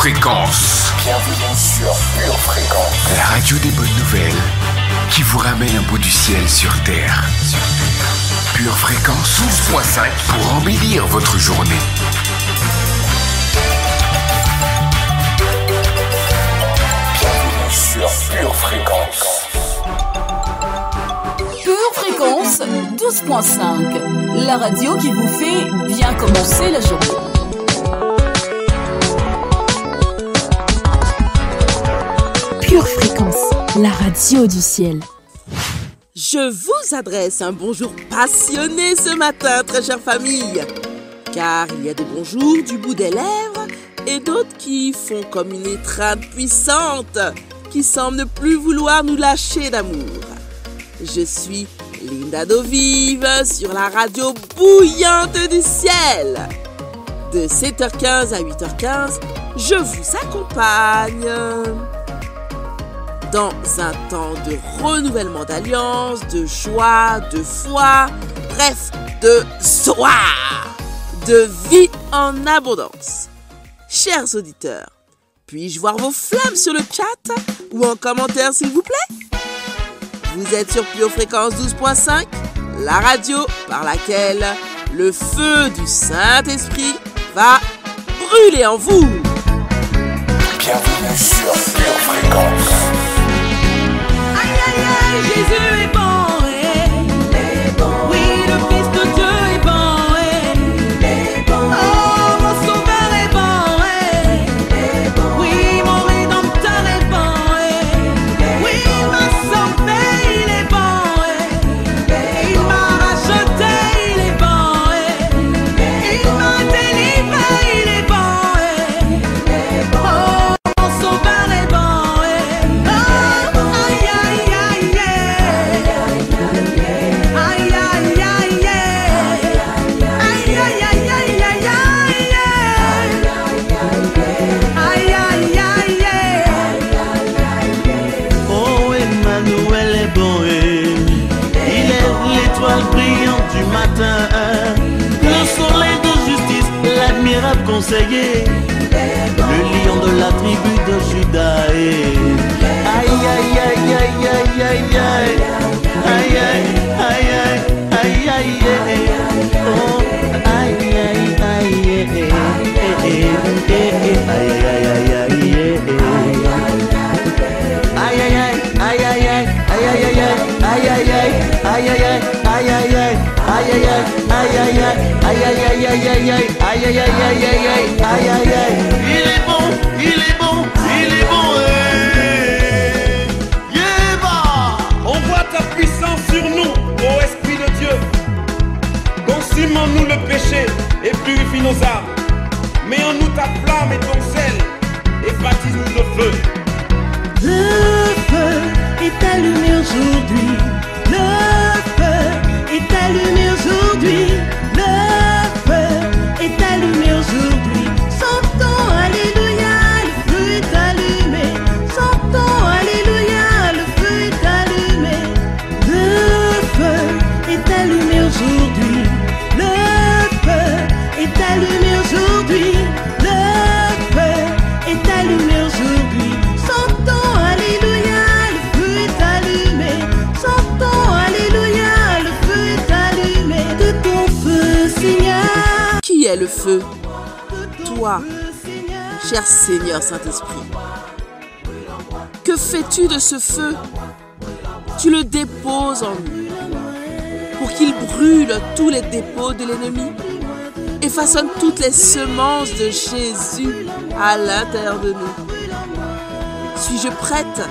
Fréquence. Bienvenue sur Pure Fréquence. La radio des bonnes nouvelles qui vous ramène un bout du ciel sur Terre. Pure Fréquence 12.5 pour embellir votre journée. Bienvenue sur Pure Fréquence. Pure Fréquence 12.5, la radio qui vous fait bien commencer la journée. Pure Fréquence, la radio du ciel. Je vous adresse un bonjour passionné ce matin, très chère famille. Car il y a des bonjours du bout des lèvres et d'autres qui font comme une étreinte puissante qui semble ne plus vouloir nous lâcher d'amour. Je suis Linda Dovive sur la radio bouillante du ciel. De 7h15 à 8h15, je vous accompagne. Dans un temps de renouvellement d'alliances, de joie, de foi, bref, de soie, de vie en abondance. Chers auditeurs, puis-je voir vos flammes sur le chat ou en commentaire s'il vous plaît? Vous êtes sur Pure Fréquence 12.5, la radio par laquelle le feu du Saint-Esprit va brûler en vous. Bienvenue sur Pure Fréquence. Jésus est bon, il est bon. Oui, le Fils de Dieu est bon, il est bon. Oh, mon Sauveur est bon, il est bon. Oui, mon Rédempteur est bon, oui, il m'a sauvé, il est bon, il m'a racheté, il est bon, il m'a délivré, il est bon, oh, mon Sauveur est bon. Conseiller, le lion de la tribu de Juda. Aïe aïe aïe aïe aïe aïe aïe aïe aïe aïe aïe oh aïe aïe aïe aïe aïe il est bon, il est bon, il est bon. Yéba, on voit ta puissance sur nous, ô Esprit de Dieu. Consume en nous le péché et purifie nos âmes. Mets en nous ta flamme et ton sel et baptise-nous de feu. Le feu est allumé aujourd'hui. Le feu est allumé aujourd'hui. Le feu est allumé aujourd'hui. Chantons Alléluia, le feu est allumé. Chantons Alléluia, le feu est allumé. Le feu est allumé aujourd'hui. Le feu est allumé aujourd'hui. Le feu est allumé aujourd'hui. Chantons Alléluia, le feu est allumé. Chantons Alléluia, le feu est allumé. De ton feu, Seigneur. Qui est le feu? Toi, cher Seigneur Saint-Esprit. Que fais-tu de ce feu? Tu le déposes en nous pour qu'il brûle tous les dépôts de l'ennemi et façonne toutes les semences de Jésus à l'intérieur de nous. Suis-je prête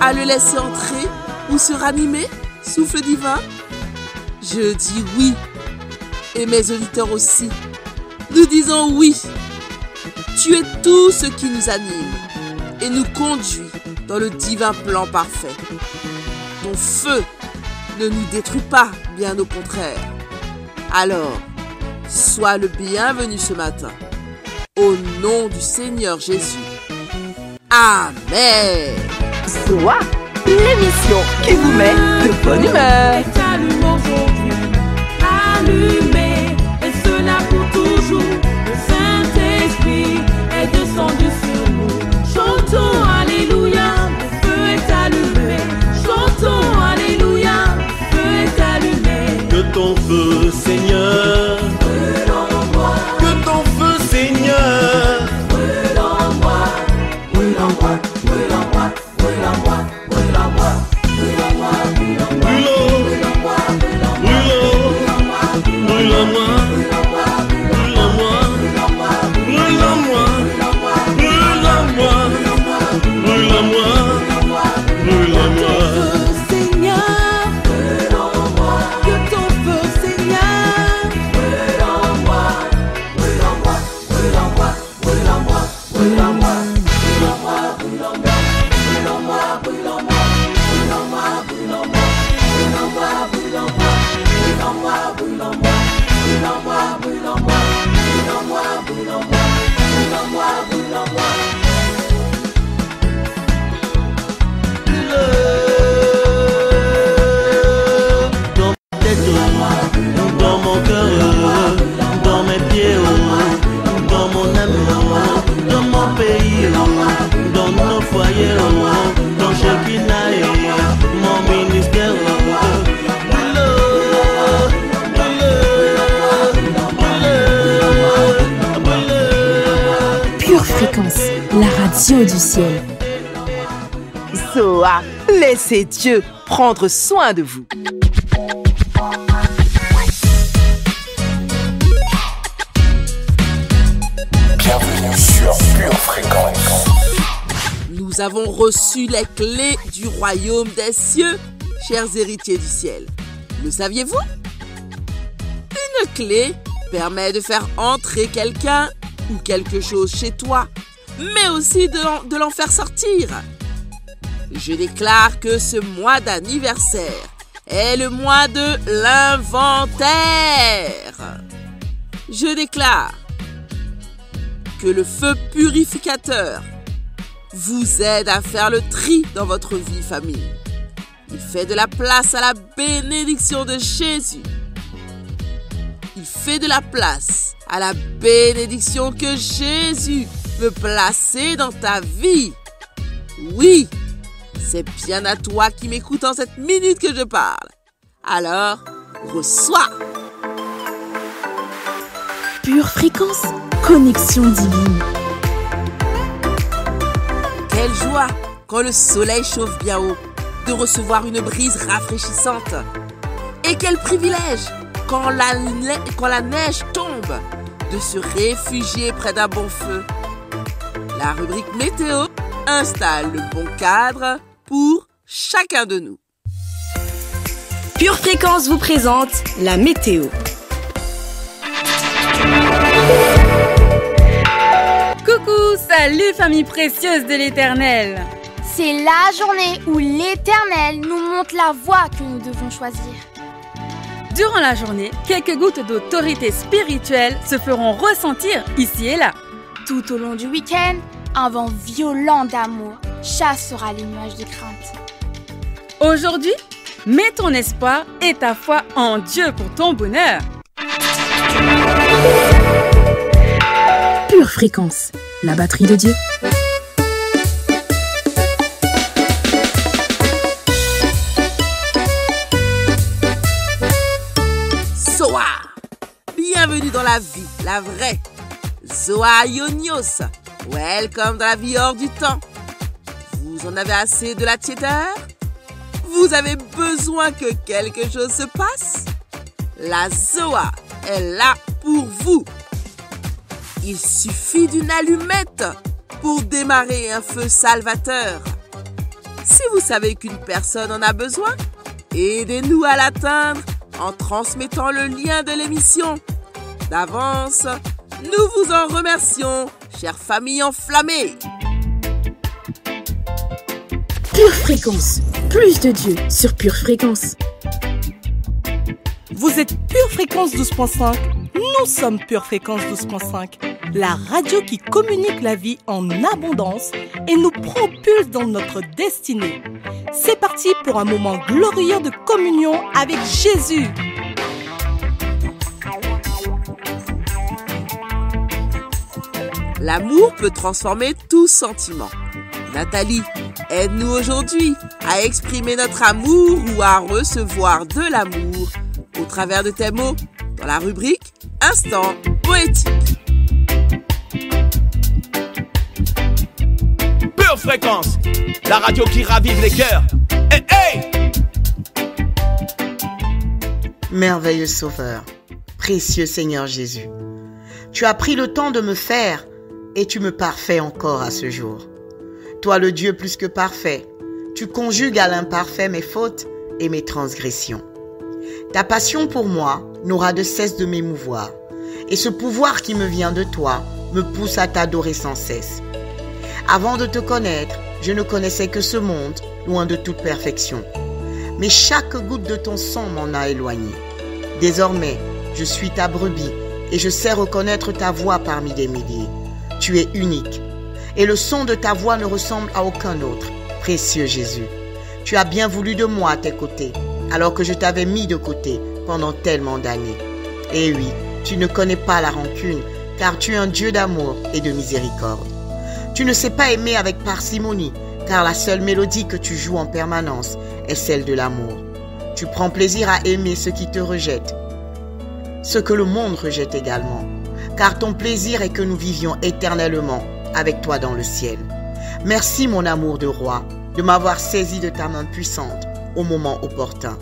à le laisser entrer ou se ranimer, souffle divin? Je dis oui, et mes auditeurs aussi. Nous disons oui. Tu es tout ce qui nous anime et nous conduit dans le divin plan parfait. Ton feu ne nous détruit pas, bien au contraire. Alors, sois le bienvenu ce matin. Au nom du Seigneur Jésus. Amen. Soie, l'émission qui vous met de bonne humeur. Est allumé aujourd'hui, allumé, et cela pour toujours. Le Saint-Esprit est descendu sur nous. Dans mon cœur, dans mes pieds, dans mon amour, dans mon pays, dans nos foyers, dans Shekinah, mon ministère. Pure Fréquence, la radio du ciel. Zoa, laissez Dieu prendre soin de vous. Bienvenue sur Pure Fréquence. Nous avons reçu les clés du royaume des cieux, chers héritiers du ciel. Le saviez-vous? Une clé permet de faire entrer quelqu'un ou quelque chose chez toi, mais aussi de l'en faire sortir. Je déclare que ce mois d'anniversaire est le mois de l'inventaire. Je déclare que le feu purificateur vous aide à faire le tri dans votre vie, famille. Il fait de la place à la bénédiction de Jésus. Il fait de la place à la bénédiction que Jésus veut placer dans ta vie. Oui, c'est bien à toi qui m'écoutes en cette minute que je parle. Alors, reçois. Pure Fréquence, connexion divine. Quelle joie quand le soleil chauffe bien haut de recevoir une brise rafraîchissante. Et quel privilège quand la neige tombe de se réfugier près d'un bon feu. La rubrique météo installe le bon cadre pour chacun de nous. Pure Fréquence vous présente la météo. Coucou, salut famille précieuse de l'Éternel. C'est la journée où l'Éternel nous montre la voie que nous devons choisir. Durant la journée, quelques gouttes d'autorité spirituelle se feront ressentir ici et là. Tout au long du week-end, un vent violent d'amour chassera les nuages de crainte. Aujourd'hui, mets ton espoir et ta foi en Dieu pour ton bonheur. Pure Fréquence, la batterie de Dieu. Zoa, bienvenue dans la vie, la vraie. Zoa Ionios, welcome dans la vie hors du temps. Vous en avez assez de la tiédeur? Vous avez besoin que quelque chose se passe? La Zoa est là pour vous. Il suffit d'une allumette pour démarrer un feu salvateur. Si vous savez qu'une personne en a besoin, aidez-nous à l'atteindre en transmettant le lien de l'émission. D'avance, nous vous en remercions, chère famille enflammée. Pure Fréquence, plus de Dieu sur Pure Fréquence. Vous êtes Pure Fréquence 12.5, nous sommes Pure Fréquence 12.5, la radio qui communique la vie en abondance et nous propulse dans notre destinée. C'est parti pour un moment glorieux de communion avec Jésus. L'amour peut transformer tout sentiment. Nathalie, aide-nous aujourd'hui à exprimer notre amour ou à recevoir de l'amour au travers de tes mots dans la rubrique Instant poétique. Pure Fréquence, la radio qui ravive les cœurs. Hey, hey! Merveilleux Sauveur, précieux Seigneur Jésus, tu as pris le temps de me faire et tu me parfais encore à ce jour. Toi le Dieu plus que parfait, tu conjugues à l'imparfait mes fautes et mes transgressions. Ta passion pour moi n'aura de cesse de m'émouvoir, et ce pouvoir qui me vient de toi me pousse à t'adorer sans cesse. Avant de te connaître, je ne connaissais que ce monde, loin de toute perfection. Mais chaque goutte de ton sang m'en a éloigné. Désormais, je suis ta brebis et je sais reconnaître ta voix parmi des milliers. Tu es unique et le son de ta voix ne ressemble à aucun autre, précieux Jésus. Tu as bien voulu de moi à tes côtés, alors que je t'avais mis de côté pendant tellement d'années. Et oui, tu ne connais pas la rancune, car tu es un Dieu d'amour et de miséricorde. Tu ne sais pas aimer avec parcimonie, car la seule mélodie que tu joues en permanence est celle de l'amour. Tu prends plaisir à aimer ceux qui te rejettent, ce que le monde rejette également, car ton plaisir est que nous vivions éternellement avec toi dans le ciel. Merci mon amour de roi, de m'avoir saisi de ta main puissante au moment opportun.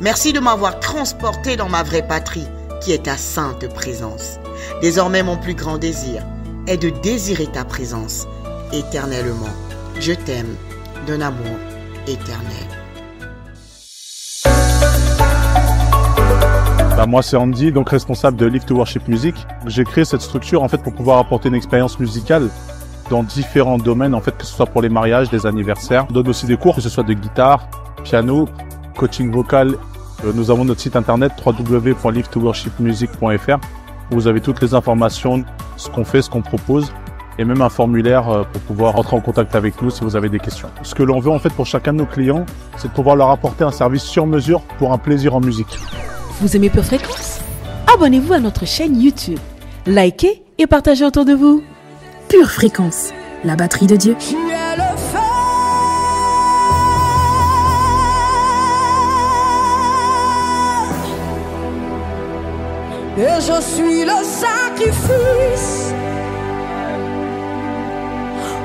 Merci de m'avoir transporté dans ma vraie patrie, qui est ta sainte présence. Désormais, mon plus grand désir est de désirer ta présence éternellement. Je t'aime d'un amour éternel. Moi c'est Andy, donc responsable de Live to Worship Music. J'ai créé cette structure en fait pour pouvoir apporter une expérience musicale dans différents domaines, en fait, que ce soit pour les mariages, les anniversaires. On donne aussi des cours, que ce soit de guitare, piano, coaching vocal. Nous avons notre site internet www.livetoworshipmusic.fr où vous avez toutes les informations, ce qu'on fait, ce qu'on propose, et même un formulaire pour pouvoir rentrer en contact avec nous si vous avez des questions. Ce que l'on veut en fait pour chacun de nos clients, c'est de pouvoir leur apporter un service sur mesure pour un plaisir en musique. Vous aimez Pure Fréquence? Abonnez-vous à notre chaîne YouTube, likez et partagez autour de vous. Pure Fréquence, la batterie de Dieu. Tu es le feu. Et je suis le sacrifice.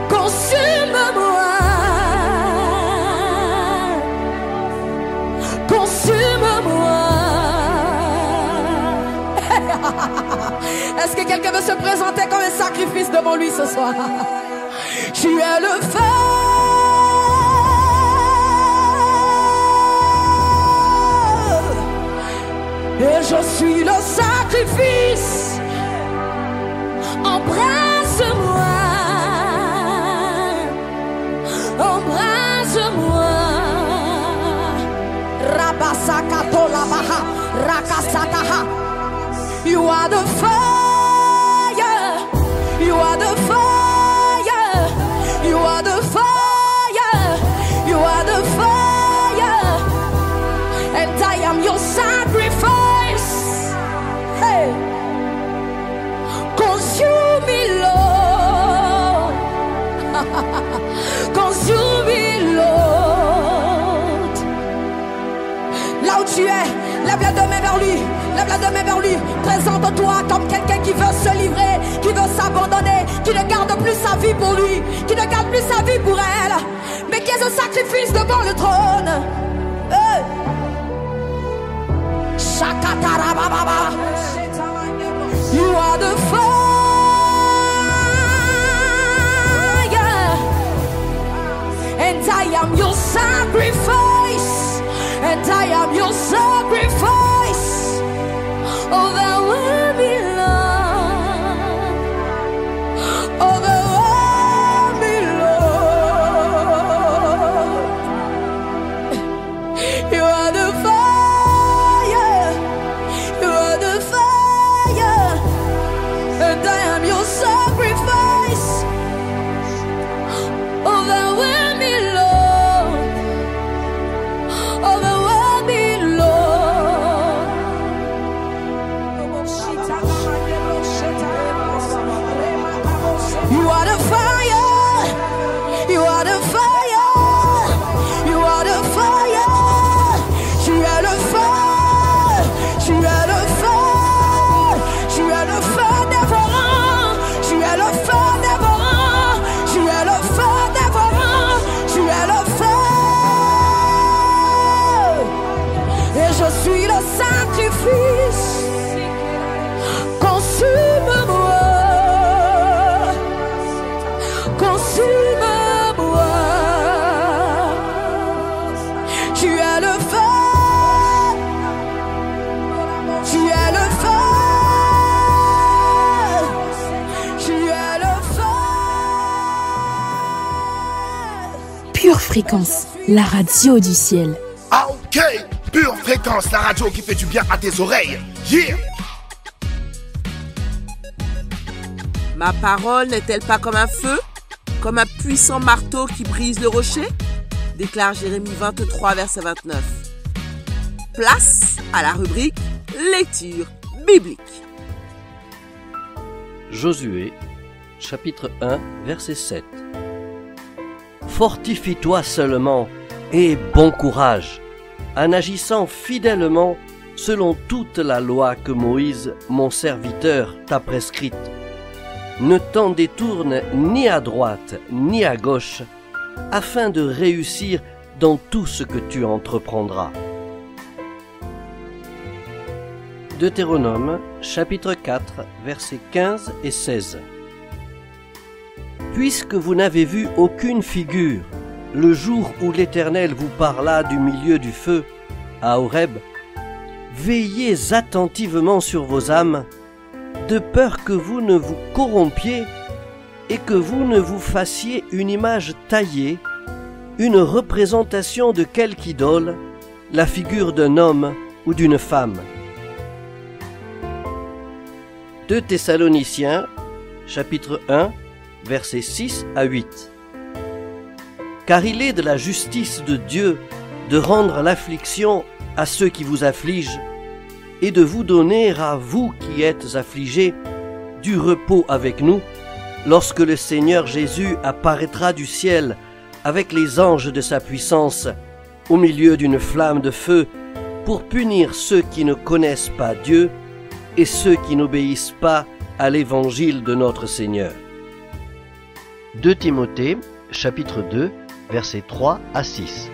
Consume-moi. Consume-moi. Est-ce que quelqu'un veut se présenter comme un sacrifice devant lui ce soir? Tu es le feu. Et je suis le sacrifice. Embrasse-moi. Embrasse-moi. Rabasakatolabaha. Rakasataha. You are the fire. You are the fire. You are the fire. You are the fire. And I am your sacrifice. Hey. Consume me, Lord. Consume me, Lord. Là où tu es, lève la main vers lui. Lève la main vers lui. Présente-toi comme quelqu'un qui veut se livrer, qui veut s'abandonner, qui ne garde plus sa vie pour lui, qui ne garde plus sa vie pour elle, mais qui est un sacrifice devant le trône. Hey. Shakatarababa. You are the fire, and I am your sacrifice, and I am your sacrifice. Overwhelm me, Lord. Overwhelm me, Lord. You are the fire. You are the fire. And I am your sacrifice. Overwhelm me, Lord. Overwhelm me, Lord. You are the fire. You are the fire. You are the fire. Tu es le feu. Tu es le feu. Tu es le feu dévorant. Tu es le feu dévorant. Tu es le feu dévorant. Tu es le feu. Et je suis le sacrifice. Consume-moi. Fréquence, la radio du ciel. Ah ok, Pure Fréquence, la radio qui fait du bien à tes oreilles. Yeah. Ma parole n'est-elle pas comme un feu, comme un puissant marteau qui brise le rocher? Déclare Jérémie 23, verset 29. Place à la rubrique lecture biblique. Josué, chapitre 1, verset 7. Fortifie-toi seulement et bon courage, en agissant fidèlement selon toute la loi que Moïse, mon serviteur, t'a prescrite. Ne t'en détourne ni à droite ni à gauche, afin de réussir dans tout ce que tu entreprendras. Deutéronome, chapitre 4, versets 15 et 16. Puisque vous n'avez vu aucune figure, le jour où l'Éternel vous parla du milieu du feu, à Horeb, veillez attentivement sur vos âmes, de peur que vous ne vous corrompiez et que vous ne vous fassiez une image taillée, une représentation de quelque idole, la figure d'un homme ou d'une femme. 2 Thessaloniciens, chapitre 1, versets 6 à 8. Car il est de la justice de Dieu de rendre l'affliction à ceux qui vous affligent et de vous donner à vous qui êtes affligés du repos avec nous, lorsque le Seigneur Jésus apparaîtra du ciel avec les anges de sa puissance au milieu d'une flamme de feu pour punir ceux qui ne connaissent pas Dieu et ceux qui n'obéissent pas à l'évangile de notre Seigneur. 2 Timothée, chapitre 2, versets 3 à 6.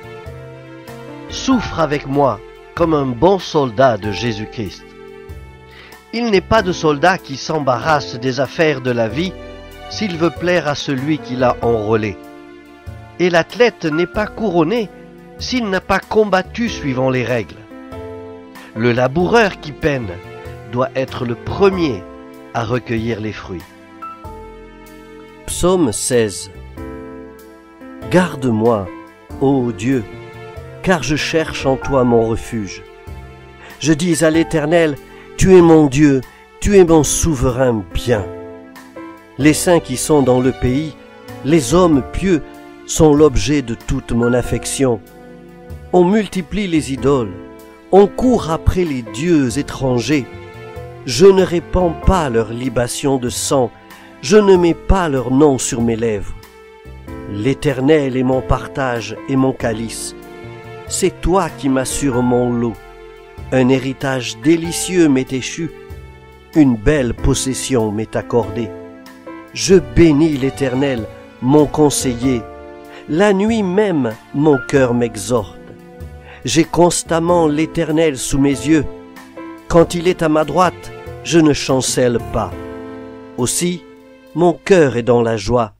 Souffre avec moi comme un bon soldat de Jésus-Christ. Il n'est pas de soldat qui s'embarrasse des affaires de la vie s'il veut plaire à celui qui l'a enrôlé. Et l'athlète n'est pas couronné s'il n'a pas combattu suivant les règles. Le laboureur qui peine doit être le premier à recueillir les fruits. Psaume 16. Garde-moi, ô Dieu, car je cherche en toi mon refuge. Je dis à l'Éternel, tu es mon Dieu, tu es mon souverain bien. Les saints qui sont dans le pays, les hommes pieux, sont l'objet de toute mon affection. On multiplie les idoles, on court après les dieux étrangers. Je ne répands pas leur libation de sang, je ne mets pas leur nom sur mes lèvres. L'Éternel est mon partage et mon calice. C'est toi qui m'assures mon lot. Un héritage délicieux m'est échu, une belle possession m'est accordée. Je bénis l'Éternel, mon conseiller. La nuit même, mon cœur m'exhorte. J'ai constamment l'Éternel sous mes yeux. Quand il est à ma droite, je ne chancelle pas. Aussi, mon cœur est dans la joie,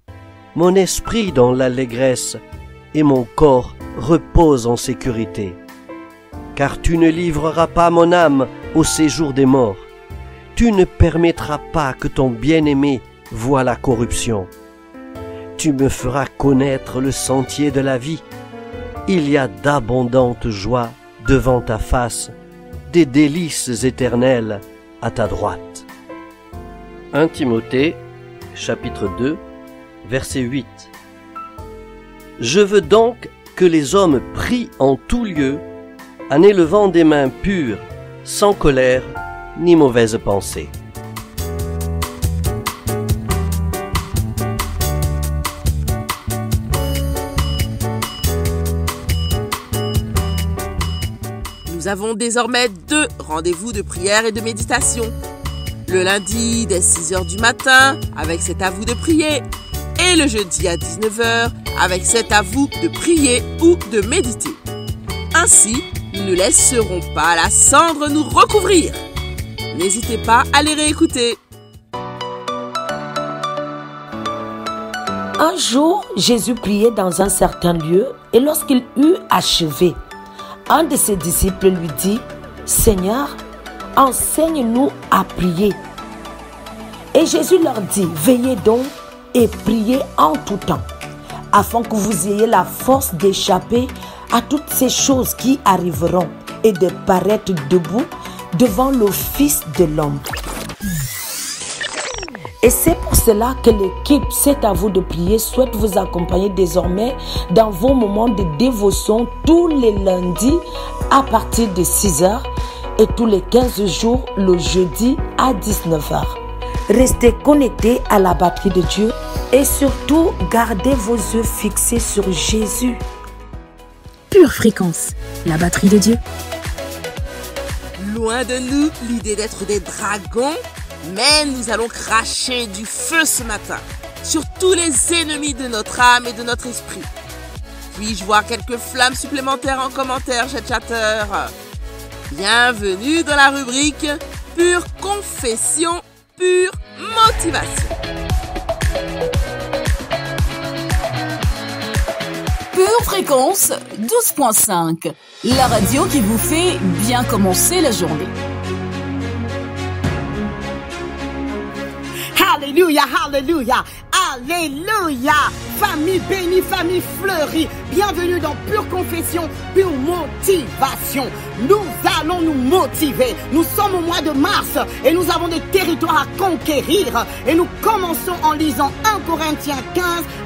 mon esprit dans l'allégresse, et mon corps repose en sécurité. Car tu ne livreras pas mon âme au séjour des morts. Tu ne permettras pas que ton bien-aimé voie la corruption. Tu me feras connaître le sentier de la vie. Il y a d'abondantes joies devant ta face, des délices éternelles à ta droite. 1 Timothée, chapitre 2, verset 8. Je veux donc que les hommes prient en tout lieu, en élevant des mains pures, sans colère ni mauvaise pensée. Nous avons désormais 2 rendez-vous de prière et de méditation. Le lundi dès 6h du matin avec C'est à vous de prier et le jeudi à 19h avec C'est à vous de prier ou de méditer. Ainsi, nous ne laisserons pas la cendre nous recouvrir. N'hésitez pas à les réécouter. Un jour, Jésus priait dans un certain lieu et lorsqu'il eut achevé, un de ses disciples lui dit, « Seigneur, enseigne-nous à prier. » Et Jésus leur dit, « Veillez donc et priez en tout temps, afin que vous ayez la force d'échapper à toutes ces choses qui arriveront et de paraître debout devant le Fils de l'homme. Et c'est pour cela que l'équipe C'est à vous de prier souhaite vous accompagner désormais dans vos moments de dévotion tous les lundis à partir de 6h et tous les 15 jours le jeudi à 19h. Restez connectés à la batterie de Dieu et surtout gardez vos yeux fixés sur Jésus. Pure Fréquence, la batterie de Dieu. Loin de nous l'idée d'être des dragons, mais nous allons cracher du feu ce matin sur tous les ennemis de notre âme et de notre esprit. Puis-je voir quelques flammes supplémentaires en commentaire, chez Chatter? Bienvenue dans la rubrique Pure Confession, Pure Motivation. Pure Fréquence 12.5, la radio qui vous fait bien commencer la journée. Alléluia, alléluia, alléluia. Famille bénie, famille fleurie, bienvenue dans Pure Confession, Pure Motivation. Nous allons nous motiver. Nous sommes au mois de mars et nous avons des territoires à conquérir. Et nous commençons en lisant 1 Corinthiens 15,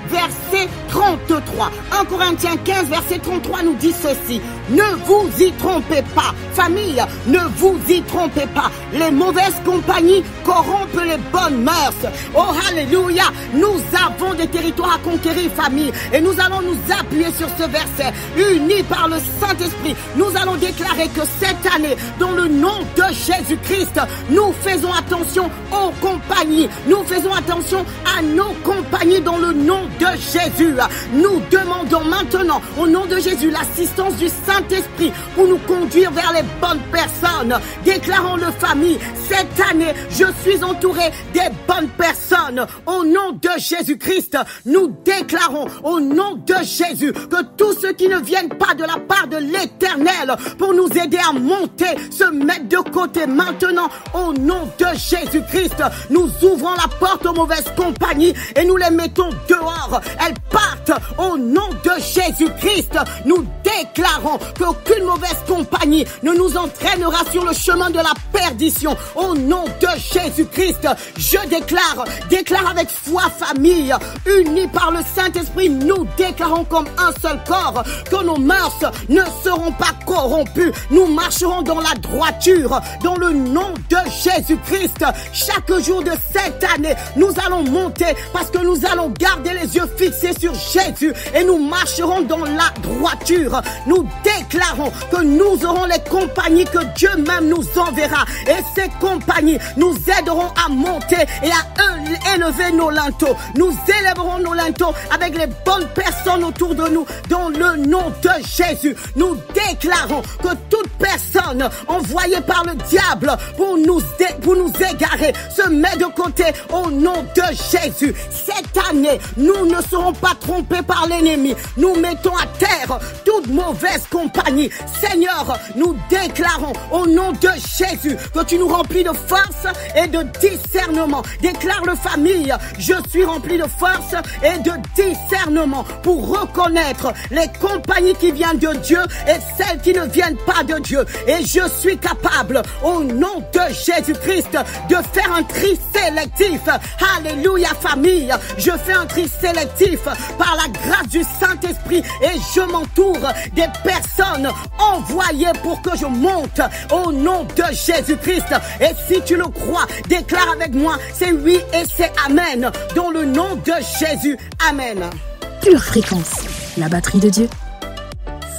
verset 33. 1 Corinthiens 15, verset 33 nous dit ceci. Ne vous y trompez pas, famille, ne vous y trompez pas. Les mauvaises compagnies corrompent les bonnes mœurs. Oh, alléluia, nous avons des territoires à conquérir, famille. Et nous allons nous appuyer sur ce verset. Unis par le Saint-Esprit, nous allons déclarer que cette année, dans le nom de Jésus-Christ, nous faisons attention aux compagnies. Nous faisons attention à nos compagnies dans le nom de Jésus. Nous demandons maintenant, au nom de Jésus, l'assistance du Saint-Esprit pour nous conduire vers les bonnes personnes. Déclarons-le, famille. Cette année, je suis entouré des bonnes personnes. Au nom de Jésus-Christ, nous déclarons au nom de Jésus que tous ceux qui ne viennent pas de la part de l'Éternel pour nous aider à monter, se mettre de côté maintenant. Au nom de Jésus-Christ, nous ouvrons la porte aux mauvaises compagnies et nous les mettons dehors. Elles partent au nom de Jésus-Christ. Nous déclarons qu'aucune mauvaise compagnie ne nous entraînera sur le chemin de la perdition. Au nom de Jésus-Christ, je déclare avec foi, famille, unis par le Saint-Esprit, nous déclarons comme un seul corps que nos mœurs ne seront pas corrompues. Nous marcherons dans la droiture, dans le nom de Jésus-Christ. Chaque jour de cette année, nous allons monter parce que nous allons garder les yeux fixés sur Jésus et nous marcherons dans la droiture. Nous déclarons que nous aurons les compagnies que Dieu même nous enverra et ces compagnies nous aideront à monter et à élever nos linteaux. Nous élèverons nos linteaux avec les bonnes personnes autour de nous dans le nom de Jésus. Nous déclarons que toute personne envoyée par le diable pour nous égarer se met de côté au nom de Jésus. Cette année, nous ne serons pas trompés par l'ennemi. Nous mettons à terre toute mauvaise compagnie. Seigneur, nous déclarons au nom de Jésus que tu nous remplis de force et de discernement. Déclare-le, famille, je suis rempli de force et de discernement pour reconnaître les compagnies qui viennent de Dieu et celles qui ne viennent pas de Dieu. Et je suis capable, au nom de Jésus-Christ, de faire un tri sélectif. Alléluia, famille. Je fais un tri sélectif par la grâce du Saint-Esprit et je m'entoure des personnes envoyées pour que je monte au nom de Jésus-Christ. Et si tu le crois, déclare avec moi, c'est oui et c'est amen. Dans le nom de Jésus, amen. Pure Fréquence, la batterie de Dieu.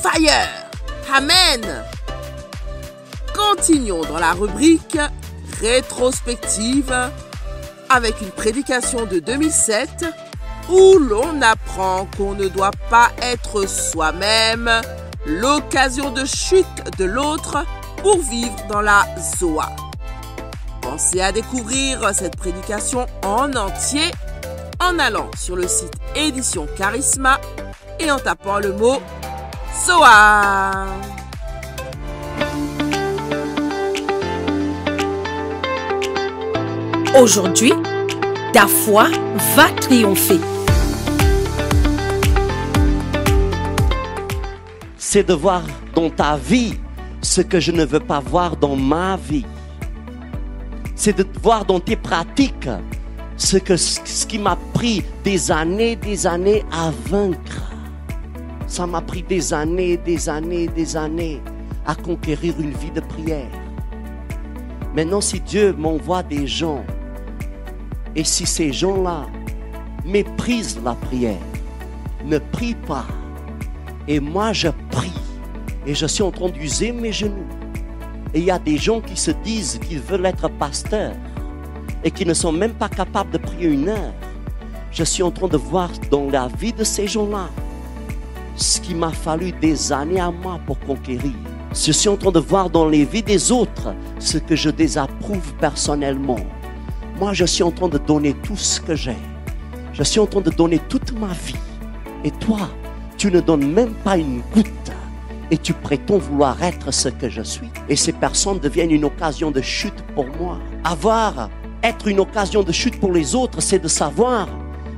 Fire, amen. Continuons dans la rubrique rétrospective avec une prédication de 2007 où l'on apprend qu'on ne doit pas être soi-même l'occasion de chute de l'autre pour vivre dans la Zoa. Pensez à découvrir cette prédication en entier en allant sur le site Édition Charisma et en tapant le mot Zoa. Aujourd'hui, ta foi va triompher. c'est de voir dans ta vie ce que je ne veux pas voir dans ma vie. C'est de voir dans tes pratiques ce qui m'a pris des années à vaincre. Ça m'a pris des années à conquérir une vie de prière. Maintenant, si Dieu m'envoie des gens, et si ces gens-là méprisent la prière, ne prient pas, et moi je prie, et je suis en train d'user mes genoux, et il y a des gens qui se disent qu'ils veulent être pasteurs, et qui ne sont même pas capables de prier 1 heure, je suis en train de voir dans la vie de ces gens-là ce qui m'a fallu des années à moi pour conquérir. Je suis en train de voir dans les vies des autres ce que je désapprouve personnellement. Moi, je suis en train de donner tout ce que j'ai. Je suis en train de donner toute ma vie. Et toi, tu ne donnes même pas une goutte. Et tu prétends vouloir être ce que je suis. Et ces personnes deviennent une occasion de chute pour moi. Être une occasion de chute pour les autres, c'est de savoir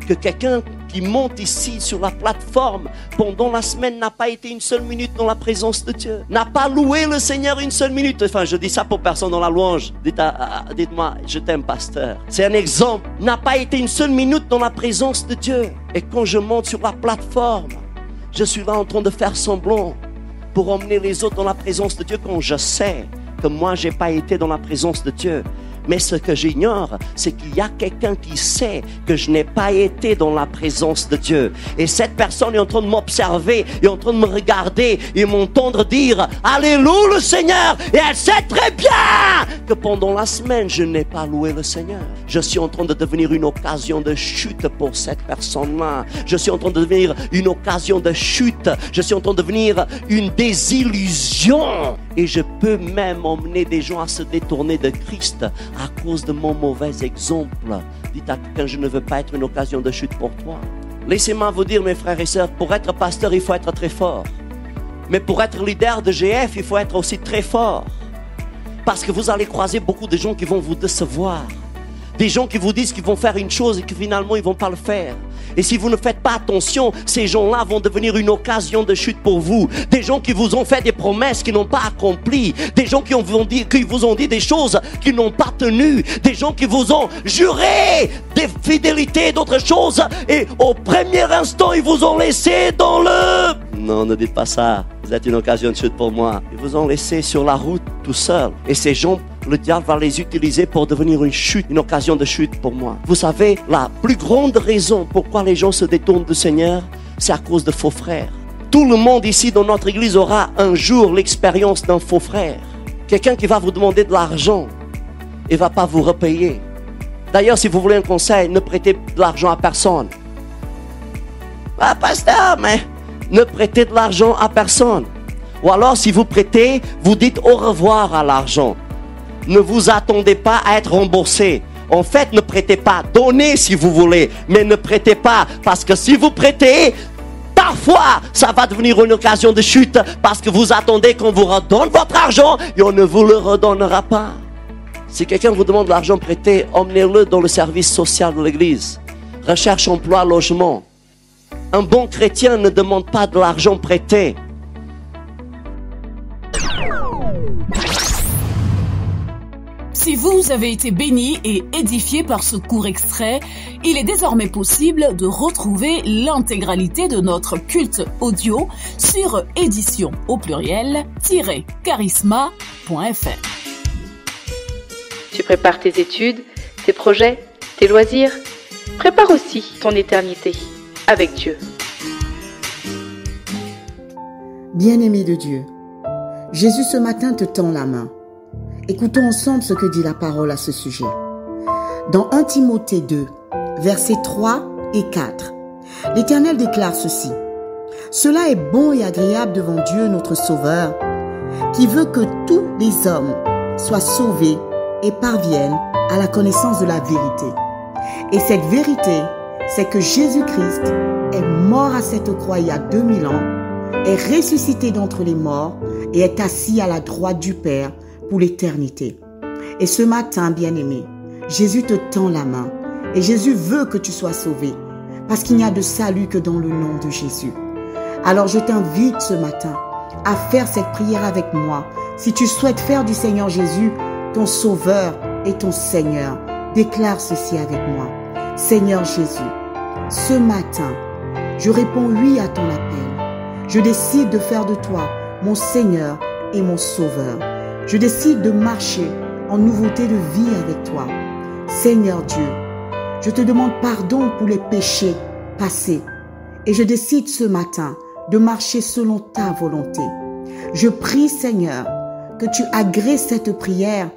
que quelqu'un qui monte ici sur la plateforme pendant la semaine n'a pas été une seule minute dans la présence de Dieu, n'a pas loué le Seigneur une seule minute. Enfin, je dis ça pour personne dans la louange. Dites-moi, je t'aime, pasteur. C'est un exemple. N'a pas été une seule minute dans la présence de Dieu. Et quand je monte sur la plateforme, je suis là en train de faire semblant pour emmener les autres dans la présence de Dieu quand je sais que moi, j'ai pas été dans la présence de Dieu. Mais ce que j'ignore, c'est qu'il y a quelqu'un qui sait que je n'ai pas été dans la présence de Dieu. Et cette personne est en train de m'observer, est en train de me regarder et m'entendre dire « Alléluia le Seigneur !» Et elle sait très bien que pendant la semaine, je n'ai pas loué le Seigneur. Je suis en train de devenir une occasion de chute pour cette personne-là. Je suis en train de devenir une occasion de chute. Je suis en train de devenir une désillusion. Et je peux même emmener des gens à se détourner de Christ à cause de mon mauvais exemple. Dites à quelqu'un, je ne veux pas être une occasion de chute pour toi. Laissez-moi vous dire, mes frères et sœurs, pour être pasteur, il faut être très fort. Mais pour être leader de GF, il faut être aussi très fort. Parce que vous allez croiser beaucoup de gens qui vont vous décevoir. Des gens qui vous disent qu'ils vont faire une chose et que finalement ils ne vont pas le faire. Et si vous ne faites pas attention, ces gens-là vont devenir une occasion de chute pour vous. Des gens qui vous ont fait des promesses qui n'ont pas accomplies. Des gens qui vous ont dit des choses qui n'ont pas tenues. Des gens qui vous ont juré des fidélités, d'autres choses. Et au premier instant, ils vous ont laissé dans le... Non, ne dites pas ça. Vous êtes une occasion de chute pour moi. Ils vous ont laissé sur la route tout seul. Et ces gens, le diable va les utiliser pour devenir une chute, une occasion de chute pour moi. Vous savez, la plus grande raison pourquoi les gens se détournent du Seigneur, c'est à cause de faux frères. Tout le monde ici dans notre église aura un jour l'expérience d'un faux frère. Quelqu'un qui va vous demander de l'argent et ne va pas vous repayer. D'ailleurs, si vous voulez un conseil, ne prêtez de l'argent à personne. Ah, pasteur, mais ne prêtez de l'argent à personne. Ou alors, si vous prêtez, vous dites au revoir à l'argent. Ne vous attendez pas à être remboursé. En fait, ne prêtez pas. Donnez si vous voulez, mais ne prêtez pas. Parce que si vous prêtez, parfois, ça va devenir une occasion de chute. Parce que vous attendez qu'on vous redonne votre argent et on ne vous le redonnera pas. Si quelqu'un vous demande de l'argent prêté, emmenez-le dans le service social de l'église. Recherche, emploi, logement. Un bon chrétien ne demande pas de l'argent prêté. Si vous avez été béni et édifié par ce court extrait, il est désormais possible de retrouver l'intégralité de notre culte audio sur édition au pluriel-charisma.fr. Tu prépares tes études, tes projets, tes loisirs. Prépare aussi ton éternité avec Dieu. Bien-aimé de Dieu, Jésus ce matin te tend la main. Écoutons ensemble ce que dit la parole à ce sujet. Dans 1 Timothée 2, versets 3 et 4, l'Éternel déclare ceci. Cela est bon et agréable devant Dieu notre Sauveur, qui veut que tous les hommes soient sauvés et parviennent à la connaissance de la vérité. Et cette vérité, c'est que Jésus-Christ est mort à cette croix il y a 2000 ans, est ressuscité d'entre les morts et est assis à la droite du Père pour l'éternité. Et ce matin, bien-aimé, Jésus te tend la main et Jésus veut que tu sois sauvé parce qu'il n'y a de salut que dans le nom de Jésus. Alors je t'invite ce matin à faire cette prière avec moi. Si tu souhaites faire du Seigneur Jésus ton Sauveur et ton Seigneur, déclare ceci avec moi. Seigneur Jésus, ce matin, je réponds oui à ton appel. Je décide de faire de toi mon Seigneur et mon Sauveur. Je décide de marcher en nouveauté de vie avec toi. Seigneur Dieu, je te demande pardon pour les péchés passés et je décide ce matin de marcher selon ta volonté. Je prie, Seigneur, que tu agrées cette prière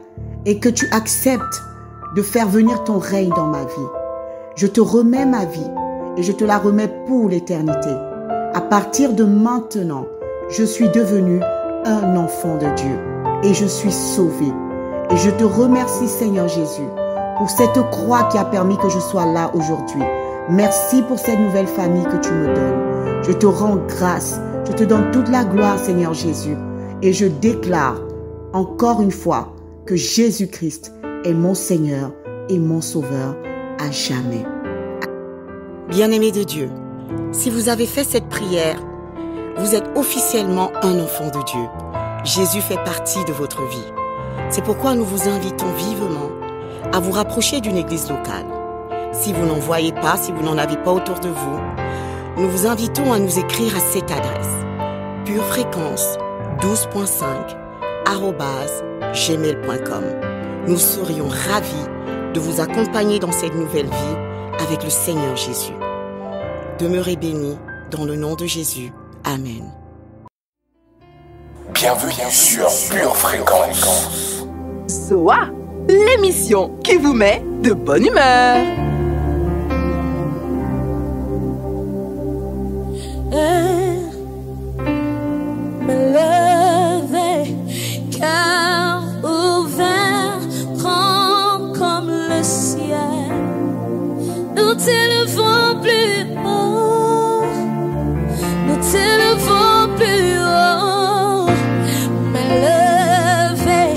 et que tu acceptes de faire venir ton règne dans ma vie. Je te remets ma vie et je te la remets pour l'éternité. À partir de maintenant, je suis devenu un enfant de Dieu et je suis sauvé. Et je te remercie, Seigneur Jésus, pour cette croix qui a permis que je sois là aujourd'hui. Merci pour cette nouvelle famille que tu me donnes. Je te rends grâce. Je te donne toute la gloire, Seigneur Jésus. Et je déclare encore une fois que Jésus-Christ est mon Seigneur et mon Sauveur à jamais. Bien-aimés de Dieu, si vous avez fait cette prière, vous êtes officiellement un enfant de Dieu. Jésus fait partie de votre vie. C'est pourquoi nous vous invitons vivement à vous rapprocher d'une église locale. Si vous n'en voyez pas, si vous n'en avez pas autour de vous, nous vous invitons à nous écrire à cette adresse: purefréquence12.5@gmail.com. Nous serions ravis de vous accompagner dans cette nouvelle vie avec le Seigneur Jésus. Demeurez bénis dans le nom de Jésus. Amen. Bienvenue sur Pure Fréquence. Zoa, l'émission qui vous met de bonne humeur. Me lever, cœur ouvert, grand comme le ciel. Nous t'élevons plus haut, nous t'élevons plus haut. Me lever,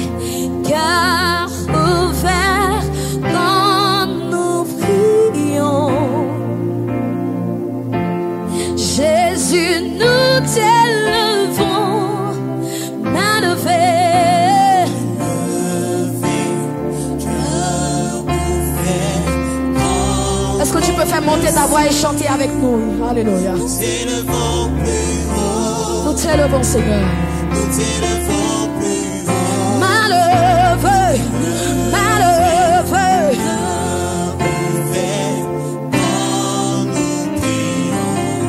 cœur ouvert, quand nous prions. Jésus, nous t'élevons, main levée. Est-ce que tu peux faire monter ta voix et chanter avec nous? Alléluia. Nous t'élevons, Seigneur. Main levée, main levée.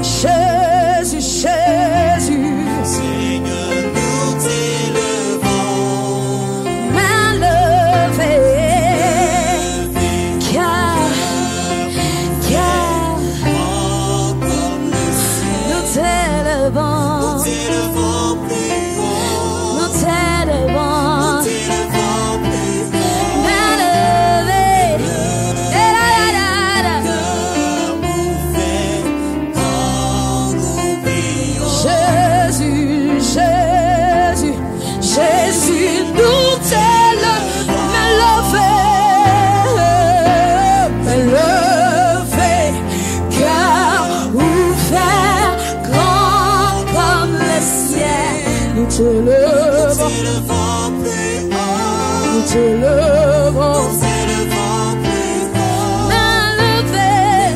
Jésus, Jésus, Seigneur, nous t'élevons, main levée, car nous t'élevons, nous t'élevons, main levée, Jésus, Jésus, Jésus, nous t'élevons, main levée, cœur ouvert, grand comme le ciel. Nous t'élevons, nous t'élevons, main levée,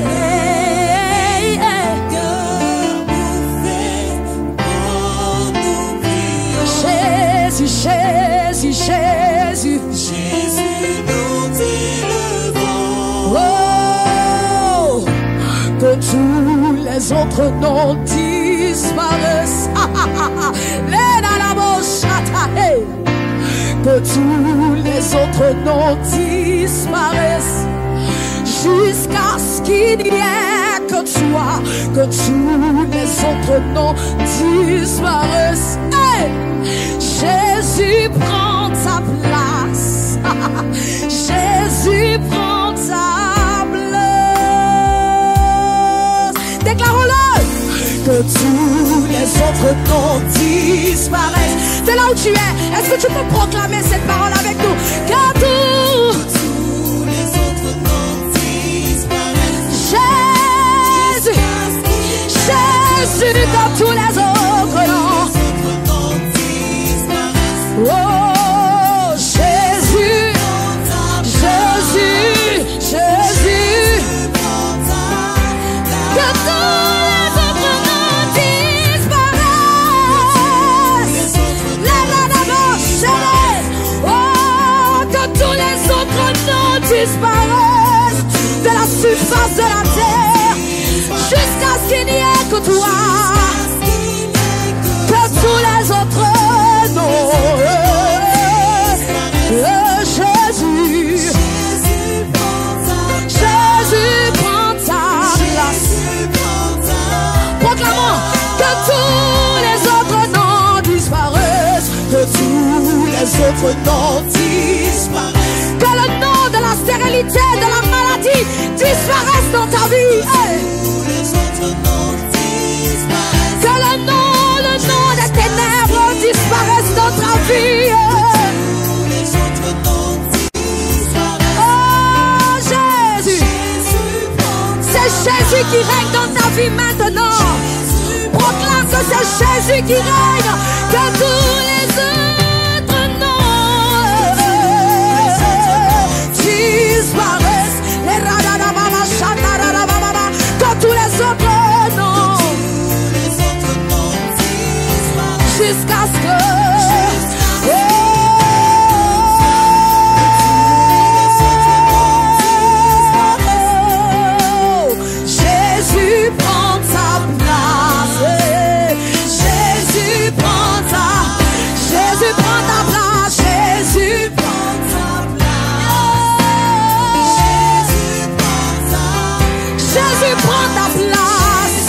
Jésus, Jésus, Jésus, Jésus, nous t'élevons. Oh, que tous les autres noms disparaissent. Que tous les autres noms disparaissent jusqu'à ce qu'il n'y ait que toi. Que tous les autres noms disparaissent. Hey! Jésus prend ta place. Jésus prend ta place. Déclarons-le. Que tous les autres noms disparaissent. C'est là où tu es. Est-ce que tu peux proclamer cette parole avec nous? Que tous les autres noms disparaissent. Jésus, Jésus, comme tous les autres noms. disparaissent de la surface de la terre, jusqu'à ce qu'il n'y ait que toi, que tous les autres noms. Jésus, Jésus prend ta place. Proclamons que tous les autres noms disparaissent, que tous les autres noms disparaissent, que le nom de la stérilité, de la maladie disparaisse dans ta vie. Hey. Que le nom des ténèbres disparaisse dans ta vie. Oh Jésus, c'est Jésus qui règne dans ta vie maintenant. Proclame que c'est Jésus qui règne, que tous les autres noms disparaissent. Que tous les autres noms, jusqu'à ce que Jésus prend ta place. Jésus prend ta place. Jésus prend ta place. Jésus prend ta place.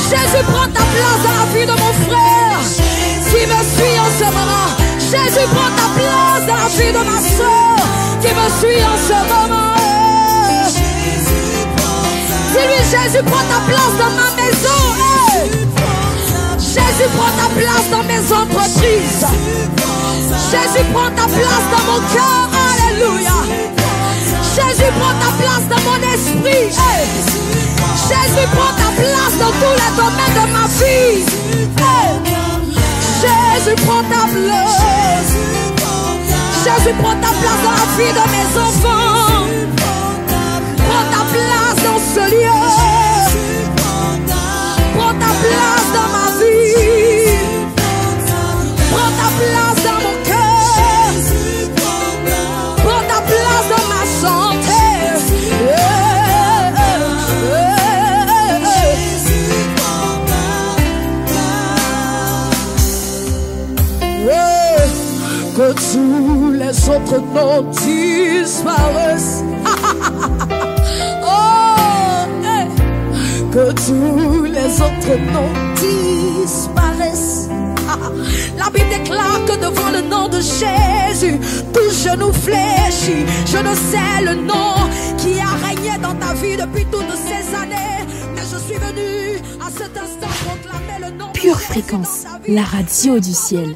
Jésus prend ta place dans la vie de mon frère qui me suit en ce moment. Jésus prend ta place dans la vie de ma soeur qui me suit en ce moment. Dis-lui, Jésus prend ta place dans ma maison. Hey. Jésus prend ta place dans mes entreprises. Jésus prend ta place dans mon cœur. Alléluia. Jésus prend ta place dans mon esprit. Hey. Jésus prend ta place dans tous les domaines de ma vie. Hey. Jésus prend ta place. Jésus prend ta place dans la vie de mes enfants. Prends ta place dans ce lieu. Prends ta place dans ma vie. Prends ta place dans mon cœur. Prends ta place dans ma santé. Que tous les autres noms disparaissent. Oh, hey. Que tous les autres noms disparaissent. La Bible déclare que devant le nom de Jésus, tout genou fléchit. Je ne sais le nom qui a régné dans ta vie depuis toutes ces années, mais je suis venu à cet instant proclamer le nom. Pure Fréquence, la radio du ciel.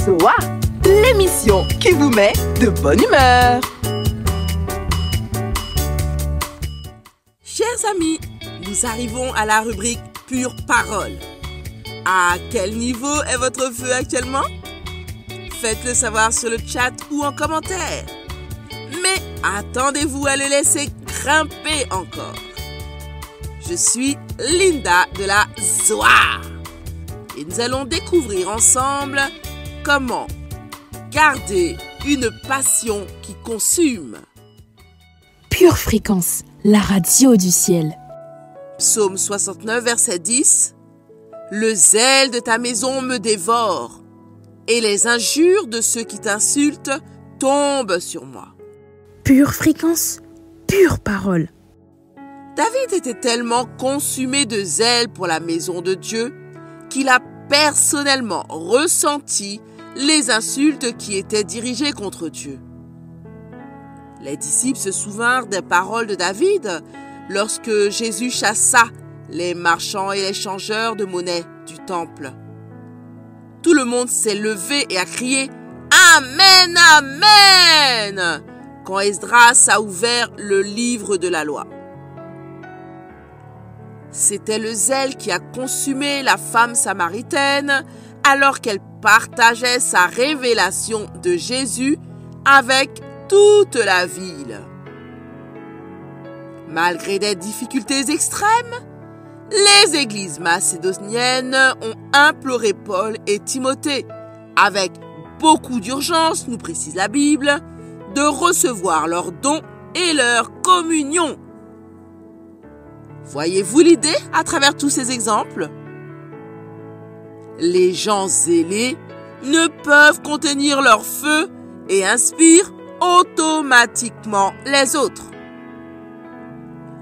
Zoa, l'émission qui vous met de bonne humeur. Chers amis, nous arrivons à la rubrique Pure Parole. À quel niveau est votre feu actuellement? Faites-le savoir sur le chat ou en commentaire. Mais attendez-vous à le laisser grimper encore. Je suis Linda de la Zoa. Et nous allons découvrir ensemble comment garder une passion qui consume. Pure Fréquence, la radio du ciel. Psaume 69, verset 10. Le zèle de ta maison me dévore, et les injures de ceux qui t'insultent tombent sur moi. Pure Fréquence, pure parole. David était tellement consumé de zèle pour la maison de Dieu qu'il a personnellement ressenti les insultes qui étaient dirigées contre Dieu. Les disciples se souvinrent des paroles de David lorsque Jésus chassa les marchands et les changeurs de monnaie du temple. Tout le monde s'est levé et a crié « Amen, Amen » quand Esdras a ouvert le livre de la loi. C'était le zèle qui a consumé la femme samaritaine alors qu'elle partageait sa révélation de Jésus avec toute la ville. Malgré des difficultés extrêmes, les églises macédoniennes ont imploré Paul et Timothée avec beaucoup d'urgence, nous précise la Bible, de recevoir leurs dons et leur communion. Voyez-vous l'idée à travers tous ces exemples? Les gens zélés ne peuvent contenir leur feu et inspirent automatiquement les autres.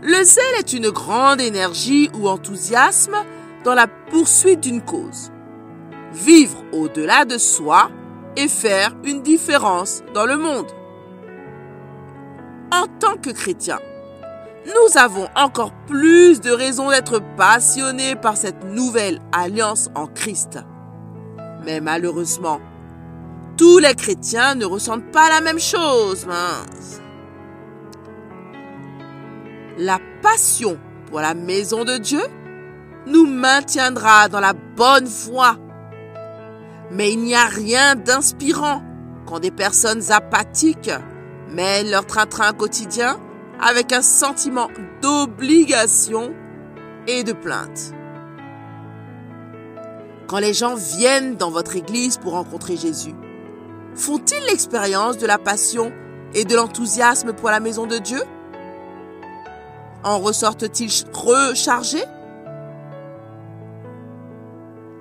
Le zèle est une grande énergie ou enthousiasme dans la poursuite d'une cause. Vivre au-delà de soi et faire une différence dans le monde. En tant que chrétiens, nous avons encore plus de raisons d'être passionnés par cette nouvelle alliance en Christ. Mais malheureusement, tous les chrétiens ne ressentent pas la même chose, mince. La passion pour la maison de Dieu nous maintiendra dans la bonne voie. Mais il n'y a rien d'inspirant quand des personnes apathiques mènent leur train-train quotidien avec un sentiment d'obligation et de plainte. Quand les gens viennent dans votre église pour rencontrer Jésus, font-ils l'expérience de la passion et de l'enthousiasme pour la maison de Dieu? En ressortent-ils rechargés?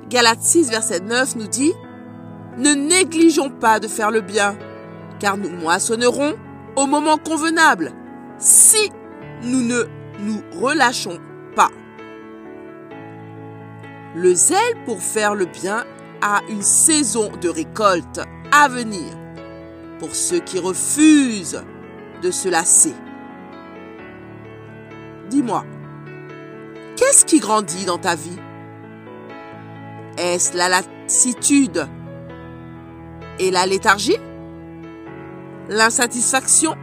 Galates 6, verset 9 nous dit « Ne négligeons pas de faire le bien, car nous moissonnerons au moment convenable, si nous ne nous relâchons pas. » Le zèle pour faire le bien a une saison de récolte à venir pour ceux qui refusent de se lasser. Dis-moi, qu'est-ce qui grandit dans ta vie? Est-ce la lassitude et la léthargie? L'insatisfaction?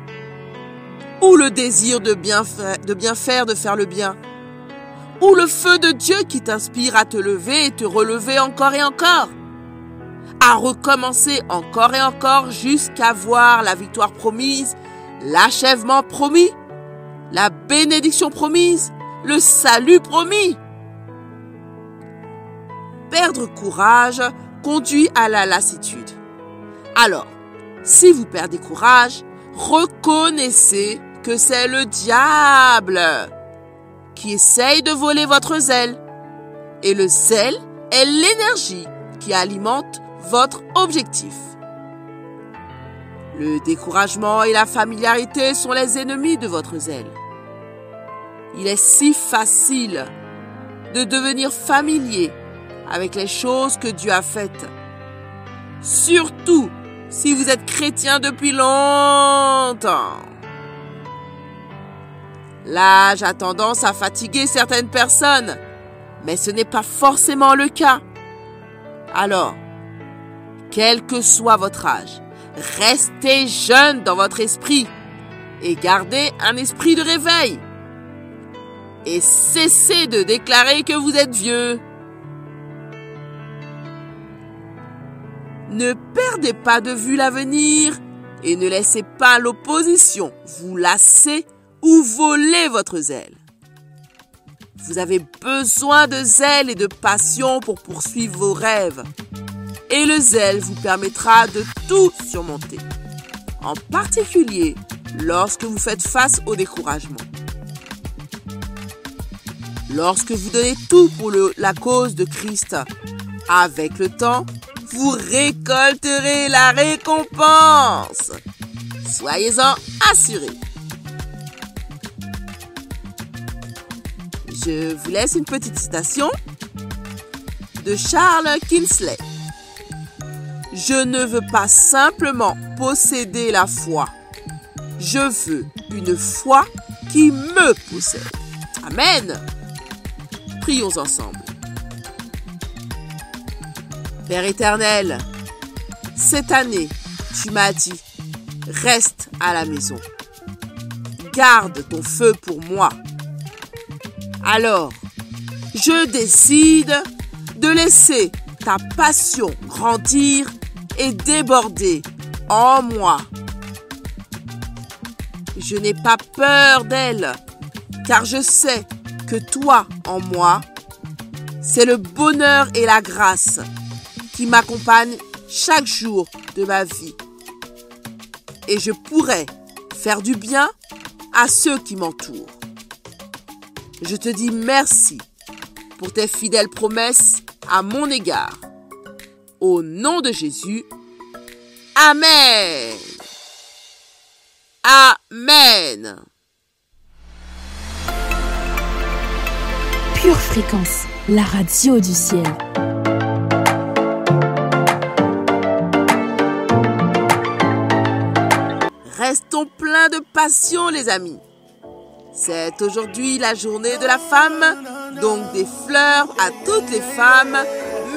Ou le désir de bien faire, de faire le bien? Ou le feu de Dieu qui t'inspire à te lever et te relever encore et encore? À recommencer encore et encore jusqu'à voir la victoire promise, l'achèvement promis, la bénédiction promise, le salut promis. Perdre courage conduit à la lassitude. Alors, si vous perdez courage, reconnaissez que c'est le diable qui essaye de voler votre zèle. Et le zèle est l'énergie qui alimente votre objectif. Le découragement et la familiarité sont les ennemis de votre zèle. Il est si facile de devenir familier avec les choses que Dieu a faites. Surtout si vous êtes chrétien depuis longtemps. L'âge a tendance à fatiguer certaines personnes, mais ce n'est pas forcément le cas. Alors, quel que soit votre âge, restez jeune dans votre esprit et gardez un esprit de réveil. Et cessez de déclarer que vous êtes vieux. Ne perdez pas de vue l'avenir et ne laissez pas l'opposition vous lasser ou voler votre zèle. Vous avez besoin de zèle et de passion pour poursuivre vos rêves. Et le zèle vous permettra de tout surmonter, en particulier lorsque vous faites face au découragement. Lorsque vous donnez tout pour la cause de Christ, avec le temps, vous récolterez la récompense. Soyez-en assurés. Je vous laisse une petite citation de Charles Kingsley. Je ne veux pas simplement posséder la foi. Je veux une foi qui me possède. Amen. Prions ensemble. Père éternel, cette année, tu m'as dit, reste à la maison. Garde ton feu pour moi. Alors, je décide de laisser ta passion grandir et déborder en moi. Je n'ai pas peur d'elle, car je sais que toi, en moi, c'est le bonheur et la grâce qui m'accompagnent chaque jour de ma vie. Et je pourrai faire du bien à ceux qui m'entourent. Je te dis merci pour tes fidèles promesses à mon égard. Au nom de Jésus, Amen. Amen. Pure Fréquence, la radio du ciel. Restons pleins de passion, les amis. C'est aujourd'hui la journée de la femme, donc des fleurs à toutes les femmes,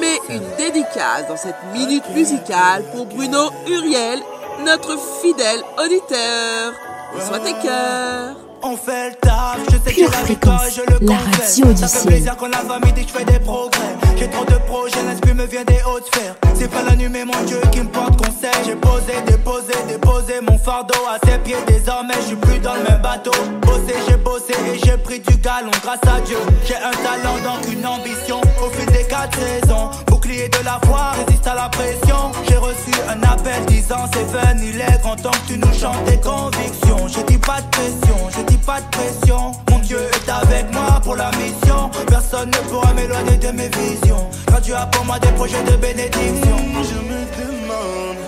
mais une dédicace dans cette minute musicale pour Bruno Uriel, notre fidèle auditeur. Reçois tes cœurs. On fait le taf, je sais Pure que Fréquence, je le la confesse. radio du Ça fait ciel. plaisir quand la famille dit que je fais des progrès. J'ai trop de projets, l'esprit me vient des hautes sphères. C'est pas la nuit mais mon Dieu qui me porte conseil. J'ai posé, déposé mon fardeau à ses pieds. Désormais je suis plus dans le même bateau. J'ai bossé et j'ai pris du galon grâce à Dieu. J'ai un talent donc une ambition. Au fil des 4 saisons, bouclier de la foi, résiste à la pression. J'ai reçu un appel disant c'est fun, il est grand temps que tu nous chantes tes convictions. Je dis pas de pression, je dis pas de pression. Mon Dieu est avec moi pour la mission. Personne ne pourra m'éloigner de mes visions. Quand Dieu a pour moi des projets de bénédiction. Je me demande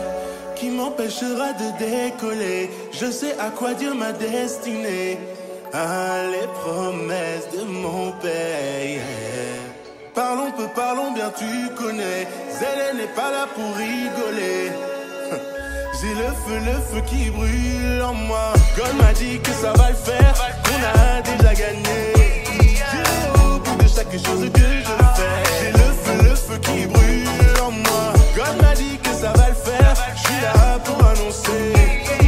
qui m'empêchera de décoller. Je sais à quoi dire ma destinée. Ah, les promesses de mon père. Parlons peu, parlons bien, tu connais. Zélé n'est pas là pour rigoler. J'ai le feu qui brûle en moi. God m'a dit que ça va le faire, qu'on a déjà gagné. J'irai au bout de chaque chose que je fais. J'ai le feu qui brûle en moi. God m'a dit que ça va le faire, je suis là pour annoncer.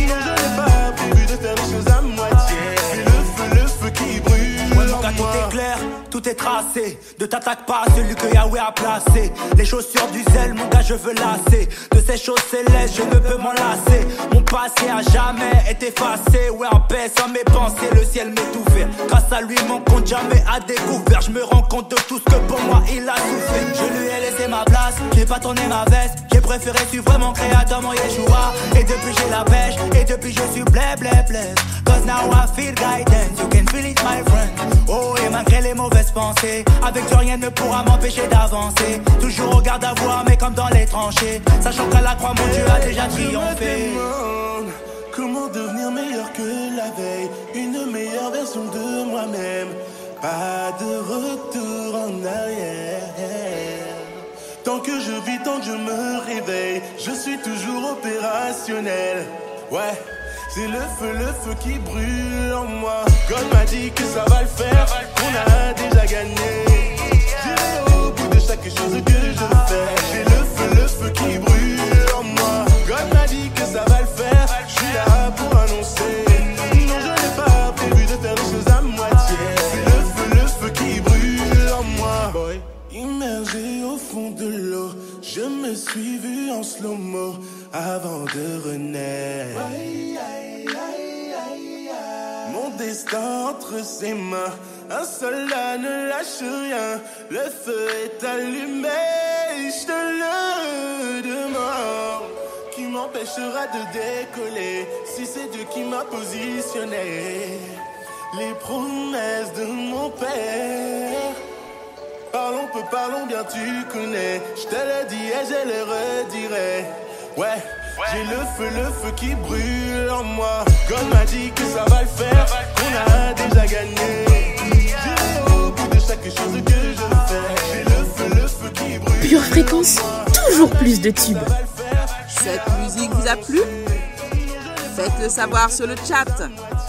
Non, je n'ai pas prévu de faire les choses à moitié. C'est le feu qui brûle Ouais, mon en gars, tout moi. est clair, tout est tracé. Ne t'attaque pas à celui que Yahweh a placé. Les chaussures du zèle, mon gars, je veux lasser. De ces choses célestes, je ne peux m'en lasser. Mon passé a jamais été effacé. Ouais, en paix, sans mes pensées, le ciel m'est ouvert. Grâce à lui, mon compte jamais a découvert. Je me rends compte de tout ce que pour moi il a souffert. Je lui ai laissé ma place, j'ai pas tourné ma veste. J'ai préféré suivre mon créateur, mon Yeshua. Et depuis j'ai la pêche, et depuis je suis blé. Cause now I feel guidance, you can feel it my friend. Oh, et malgré les mauvaises pensées, avec Dieu rien ne pourra m'empêcher d'avancer. Toujours au garde à voir, mais comme dans les tranchées. Sachant qu'à la croix, mon Dieu a déjà triomphé. Comment devenir meilleur que la veille? Une meilleure version de moi-même. Pas de retour en arrière. Tant que je vis, tant que je me réveille, je suis toujours opérationnel. Ouais, c'est le feu qui brûle en moi. God m'a dit que ça va le faire, qu'on a déjà gagné. J'irai au bout de chaque chose que je fais. J'ai le feu qui brûle en moi. God m'a dit que ça va le faire, je suis là pour annoncer. Non, je n'ai pas prévu de faire les choses à moitié. C'est le feu qui brûle en moi. Immergé au fond de l'eau, je me suis vu en slow-mo avant de renaître. Mon destin entre ses mains, un soldat ne lâche rien. Le feu est allumé, je te le demande. Qui m'empêchera de décoller si c'est Dieu qui m'a positionné? Les promesses de mon père. Parlons peu, parlons bien, tu connais. Je te le dis et je le redirai. Ouais, j'ai le feu qui brûle en moi. God m'a dit que ça va le faire, qu'on a déjà gagné. J'irai au bout de chaque chose que je fais. J'ai le feu qui brûle. Pure Fréquence, toujours plus de tubes. Cette musique vous a plu? Faites-le savoir sur le chat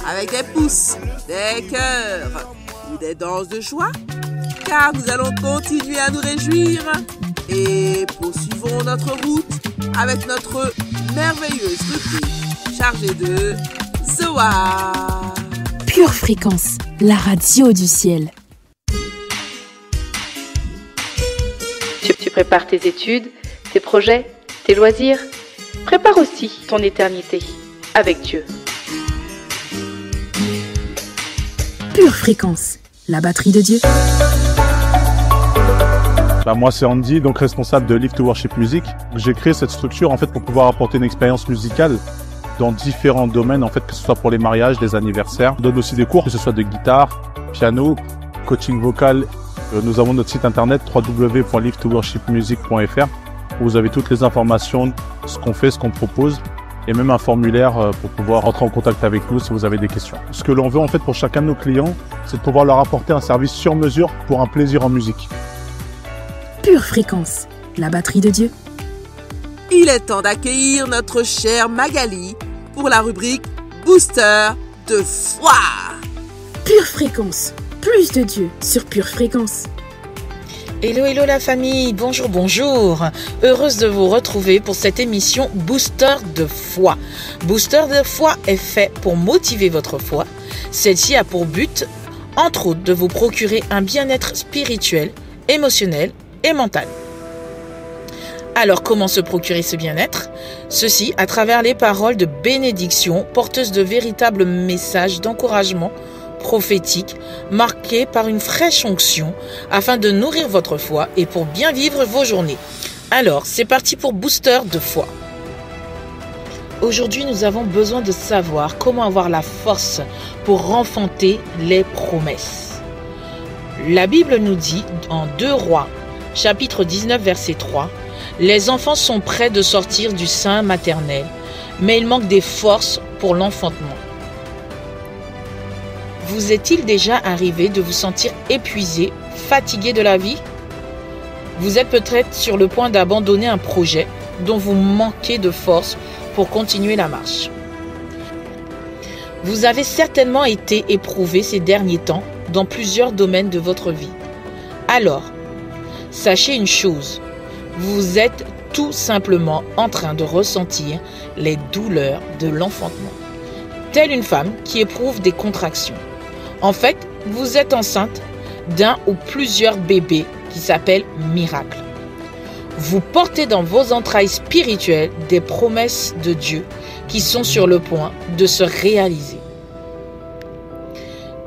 avec des pouces, des cœurs ou des danses de joie, car nous allons continuer à nous réjouir et poursuivons notre route avec notre merveilleuse rubrique chargée de Zohar. Pure Fréquence, la radio du ciel. Tu prépares tes études, tes projets, tes loisirs. Prépare aussi ton éternité avec Dieu. Pure Fréquence, la batterie de Dieu. Moi c'est Andy, donc responsable de Live to Worship Music. J'ai créé cette structure en fait pour pouvoir apporter une expérience musicale dans différents domaines en fait, que ce soit pour les mariages, les anniversaires. On donne aussi des cours, que ce soit de guitare, piano, coaching vocal. Nous avons notre site internet www.livetoworshipmusic.fr où vous avez toutes les informations, ce qu'on fait, ce qu'on propose et même un formulaire pour pouvoir rentrer en contact avec nous si vous avez des questions. Ce que l'on veut en fait pour chacun de nos clients, c'est de pouvoir leur apporter un service sur mesure pour un plaisir en musique. Pure Fréquence, la batterie de Dieu. Il est temps d'accueillir notre chère Magali pour la rubrique Booster de foi. Pure Fréquence, plus de Dieu sur Pure Fréquence. Hello, hello la famille, bonjour, bonjour. Heureuse de vous retrouver pour cette émission Booster de foi. Booster de foi est fait pour motiver votre foi. Celle-ci a pour but, entre autres, de vous procurer un bien-être spirituel, émotionnel et mental. Alors, comment se procurer ce bien-être? Ceci à travers les paroles de bénédiction, porteuses de véritables messages d'encouragement prophétique, marqués par une fraîche onction, afin de nourrir votre foi et pour bien vivre vos journées. Alors, c'est parti pour Booster de foi. Aujourd'hui, nous avons besoin de savoir comment avoir la force pour renfanter les promesses. La Bible nous dit en 2 Rois, chapitre 19, verset 3, « Les enfants sont prêts de sortir du sein maternel, mais il manque des forces pour l'enfantement. » Vous est-il déjà arrivé de vous sentir épuisé, fatigué de la vie? Vous êtes peut-être sur le point d'abandonner un projet dont vous manquez de force pour continuer la marche. Vous avez certainement été éprouvé ces derniers temps dans plusieurs domaines de votre vie. Alors, sachez une chose, vous êtes tout simplement en train de ressentir les douleurs de l'enfantement, telle une femme qui éprouve des contractions. En fait, vous êtes enceinte d'un ou plusieurs bébés qui s'appellent miracles. Vous portez dans vos entrailles spirituelles des promesses de Dieu qui sont sur le point de se réaliser.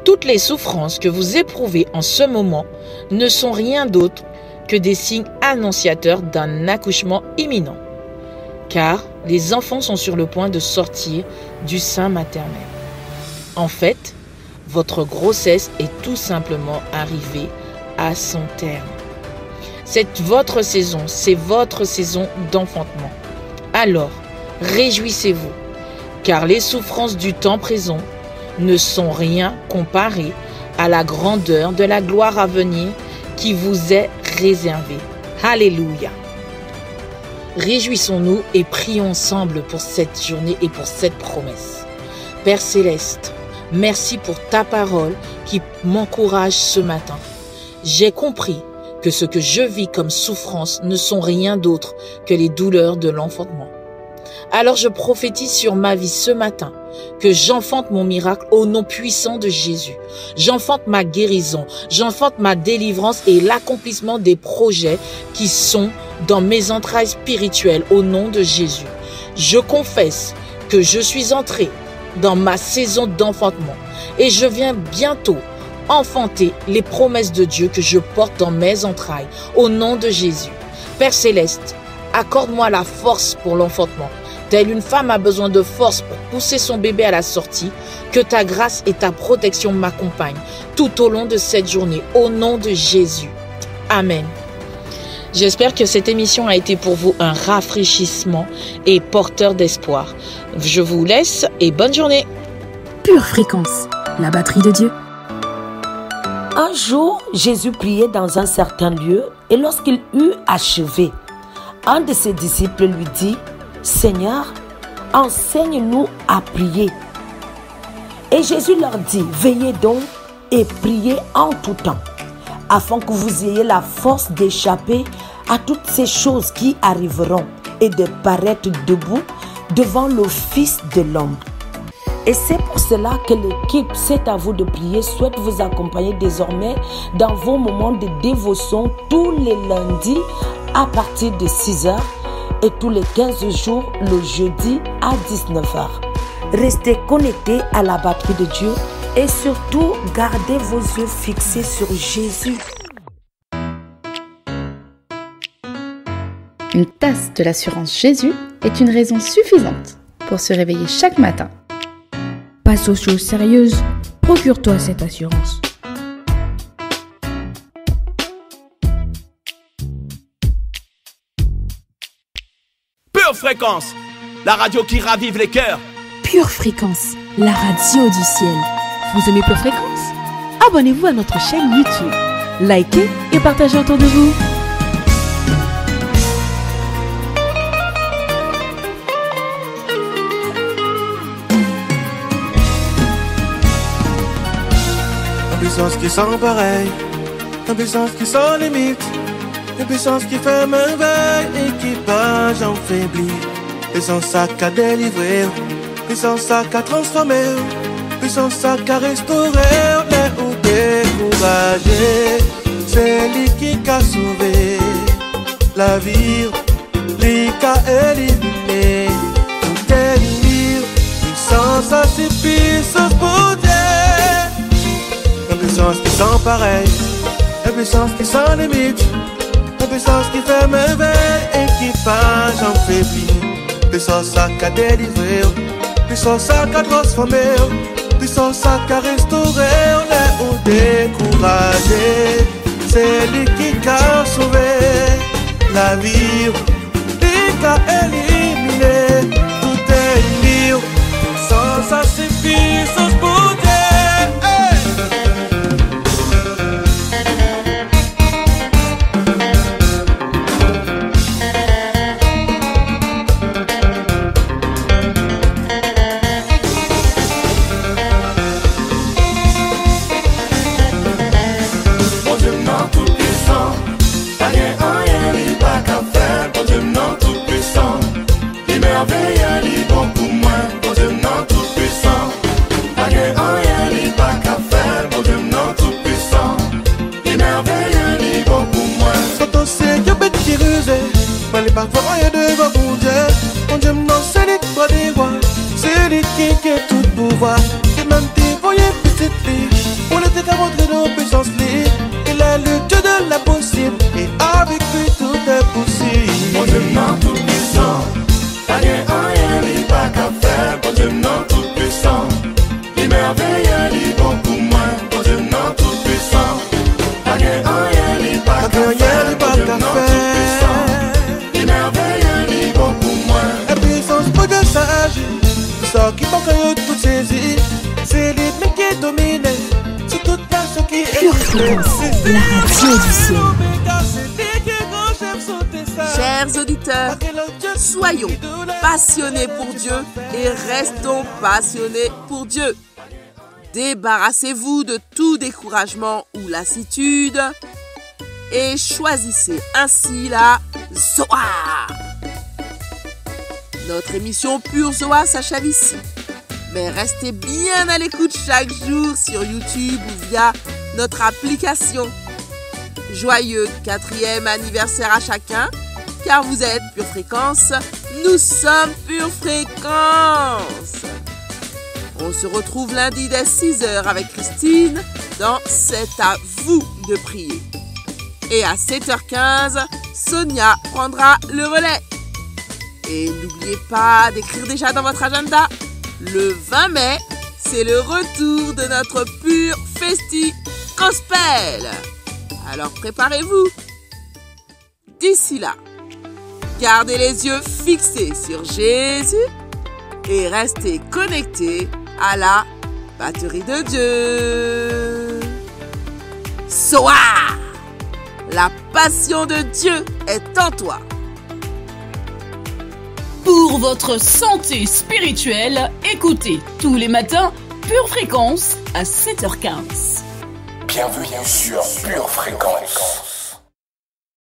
Toutes les souffrances que vous éprouvez en ce moment ne sont rien d'autre que des signes annonciateurs d'un accouchement imminent, car les enfants sont sur le point de sortir du sein maternel. En fait, votre grossesse est tout simplement arrivée à son terme. C'est votre saison d'enfantement. Alors, réjouissez-vous, car les souffrances du temps présent ne sont rien comparées à la grandeur de la gloire à venir qui vous est réservée. Alléluia! Réjouissons-nous et prions ensemble pour cette journée et pour cette promesse. Père Céleste, merci pour ta parole qui m'encourage ce matin. J'ai compris que ce que je vis comme souffrance ne sont rien d'autre que les douleurs de l'enfantement. Alors je prophétise sur ma vie ce matin que j'enfante mon miracle au nom puissant de Jésus. J'enfante ma guérison, j'enfante ma délivrance et l'accomplissement des projets qui sont dans mes entrailles spirituelles au nom de Jésus. Je confesse que je suis entré dans ma saison d'enfantement et je viens bientôt enfanter les promesses de Dieu que je porte dans mes entrailles au nom de Jésus. Père Céleste, accorde-moi la force pour l'enfantement. Telle une femme a besoin de force pour pousser son bébé à la sortie, que ta grâce et ta protection m'accompagnent tout au long de cette journée au nom de Jésus. Amen. J'espère que cette émission a été pour vous un rafraîchissement et porteur d'espoir. Je vous laisse et bonne journée. Pure Fréquence, la batterie de Dieu. Un jour, Jésus priait dans un certain lieu et lorsqu'il eut achevé, un de ses disciples lui dit « Seigneur, enseigne-nous à prier. » Et Jésus leur dit « Veillez donc et priez en tout temps, afin que vous ayez la force d'échapper à toutes ces choses qui arriveront et de paraître debout devant le Fils de l'homme. » Et c'est pour cela que l'équipe C'est à vous de prier souhaite vous accompagner désormais dans vos moments de dévotion tous les lundis à partir de 6h et tous les 15 jours le jeudi à 19h. Restez connectés à la batterie de Dieu et surtout gardez vos yeux fixés sur Jésus. Une tasse de l'assurance Jésus est une raison suffisante pour se réveiller chaque matin. Passe aux choses sérieuses, procure-toi cette assurance. Pure Fréquence, la radio qui ravive les cœurs. Pure Fréquence, la radio du ciel. Vous aimez Pure Fréquence? Abonnez-vous à notre chaîne YouTube. Likez et partagez autour de vous. Une puissance qui sent pareil, une puissance qui sans limite, une puissance qui fait merveille, équipage en faibli, puissance à délivrer, puissance à transformer, puissance à restaurer, les ou décourager, c'est lui qui a sauvé la vie, lui qui a éliminé tout ennemi, puissance à puissance pour Dieu. Une puissance qui sent pareil, une puissance qui sans limite, une puissance qui fait merveille, équipage en faibli, puissance à délivrer, puissance à transformer, puissance à restaurer, les ou décourager, c'est lui qui a sauvé la vie, lui qui a éliminé tout ennemi, sans sa suffisance pour Dieu. Parfois rien devant mon Dieu, mon Dieu non c'est lui qui des rois, c'est lui qui a tout pouvoir, et même t'es voyé petite fille, on était qu'à montrer nos puissances libres, il est le Dieu de l'impossible, et avec lui tout est possible. Mon Dieu non tout puissant, rien il pas qu'à faire, mon Dieu non tout puissant, les merveilles il est bon pour moi, mon Dieu non tout puissant, rien il pas qu'à faire, mon Dieu non tout puissant. Ça qui manque à tout saisir, c'est lui qui domine, c'est toute personne qui est Pure Fréquence, la radio du ciel. Chers auditeurs, soyons passionnés pour Dieu et restons passionnés pour Dieu. Débarrassez-vous de tout découragement ou lassitude et choisissez ainsi la Zoa. Notre émission Pure Zoa s'achève ici. Mais restez bien à l'écoute chaque jour sur YouTube ou via notre application. Joyeux 4e anniversaire à chacun, car vous êtes Pure Fréquence, nous sommes Pure Fréquence. On se retrouve lundi dès 6h avec Christine dans C'est à vous de prier. Et à 7h15, Sonia prendra le relais. Et n'oubliez pas d'écrire déjà dans votre agenda, le 20 mai, c'est le retour de notre Pure Festi Gospel. Alors préparez-vous. D'ici là, gardez les yeux fixés sur Jésus et restez connectés à la batterie de Dieu. Soa! La passion de Dieu est en toi. Pour votre santé spirituelle, écoutez tous les matins Pure Fréquence à 7h15. Bienvenue sur Pure Fréquence.